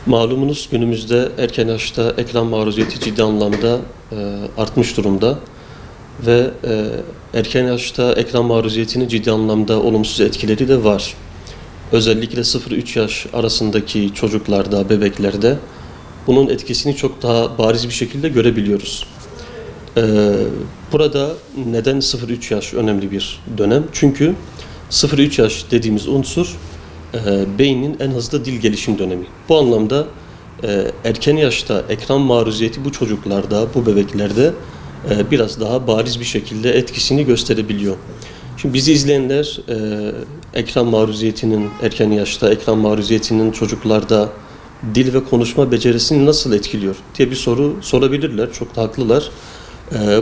Malumunuz günümüzde erken yaşta ekran maruziyeti ciddi anlamda artmış durumda ve erken yaşta ekran maruziyetinin ciddi anlamda olumsuz etkileri de var. Özellikle 0-3 yaş arasındaki çocuklarda, bebeklerde bunun etkisini çok daha bariz bir şekilde görebiliyoruz. E, Burada neden 0-3 yaş önemli bir dönem? Çünkü 0-3 yaş dediğimiz unsur beynin en hızlı dil gelişim dönemi. Bu anlamda erken yaşta ekran maruziyeti bu çocuklarda, bu bebeklerde biraz daha bariz bir şekilde etkisini gösterebiliyor. Şimdi bizi izleyenler ekran maruziyetinin, erken yaşta ekran maruziyetinin çocuklarda dil ve konuşma becerisini nasıl etkiliyor diye bir soru sorabilirler. Çok da haklılar.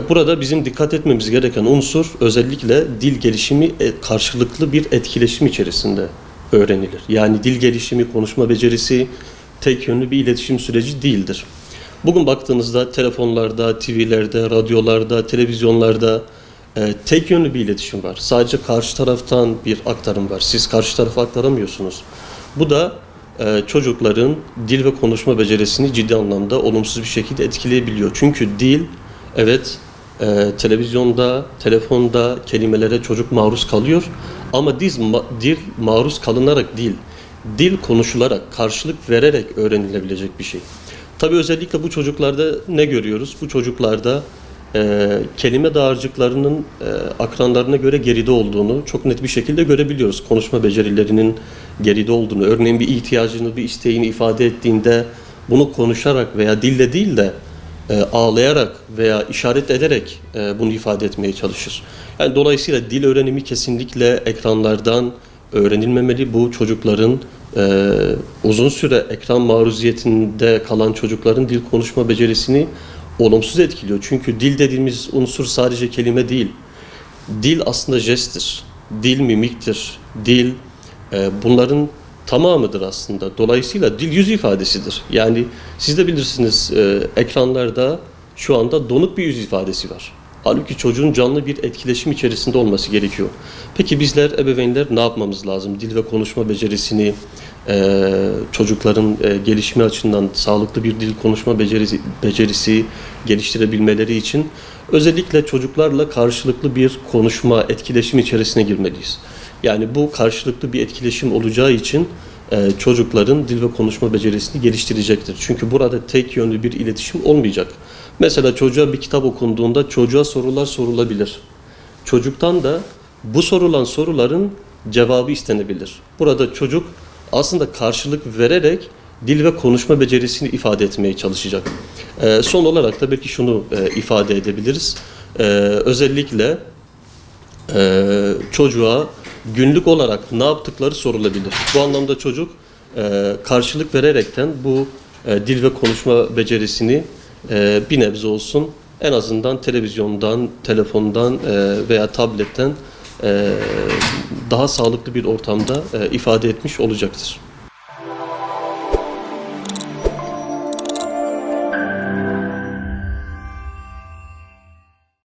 Burada bizim dikkat etmemiz gereken unsur özellikle dil gelişimi karşılıklı bir etkileşim içerisinde öğrenilir. Yani dil gelişimi, konuşma becerisi tek yönlü bir iletişim süreci değildir. Bugün baktığınızda telefonlarda, TV'lerde, radyolarda, televizyonlarda tek yönlü bir iletişim var. Sadece karşı taraftan bir aktarım var. Siz karşı tarafa aktaramıyorsunuz. Bu da çocukların dil ve konuşma becerisini ciddi anlamda olumsuz bir şekilde etkileyebiliyor. Çünkü dil, evet, televizyonda, telefonda kelimelere çocuk maruz kalıyor ama dil maruz kalınarak değil, dil konuşularak, karşılık vererek öğrenilebilecek bir şey. Tabii özellikle bu çocuklarda ne görüyoruz? Bu çocuklarda kelime dağarcıklarının akranlarına göre geride olduğunu çok net bir şekilde görebiliyoruz. Konuşma becerilerinin geride olduğunu, örneğin bir ihtiyacını, bir isteğini ifade ettiğinde bunu konuşarak veya dille değil de ağlayarak veya işaret ederek bunu ifade etmeye çalışır. Yani dolayısıyla dil öğrenimi kesinlikle ekranlardan öğrenilmemeli. Bu çocukların uzun süre ekran maruziyetinde kalan çocukların dil konuşma becerisini olumsuz etkiliyor. Çünkü dil dediğimiz unsur sadece kelime değil. Dil aslında jesttir. Dil mimiktir. Dil bunların tamamıdır aslında. Dolayısıyla dil yüz ifadesidir. Yani siz de bilirsiniz ekranlarda şu anda donuk bir yüz ifadesi var. Halbuki çocuğun canlı bir etkileşim içerisinde olması gerekiyor. Peki bizler, ebeveynler ne yapmamız lazım? Dil ve konuşma becerisini çocukların gelişimi açısından sağlıklı bir dil konuşma becerisi geliştirebilmeleri için özellikle çocuklarla karşılıklı bir konuşma, etkileşim içerisine girmeliyiz. Yani bu karşılıklı bir etkileşim olacağı için çocukların dil ve konuşma becerisini geliştirecektir. Çünkü burada tek yönlü bir iletişim olmayacak. Mesela çocuğa bir kitap okunduğunda çocuğa sorular sorulabilir. Çocuktan da bu sorulan soruların cevabı istenebilir. Burada çocuk aslında karşılık vererek dil ve konuşma becerisini ifade etmeye çalışacak. Son olarak da belki şunu ifade edebiliriz. Özellikle çocuğa günlük olarak ne yaptıkları sorulabilir. Bu anlamda çocuk karşılık vererekten bu dil ve konuşma becerisini bir nebze olsun en azından televizyondan, telefondan veya tabletten daha sağlıklı bir ortamda ifade etmiş olacaktır.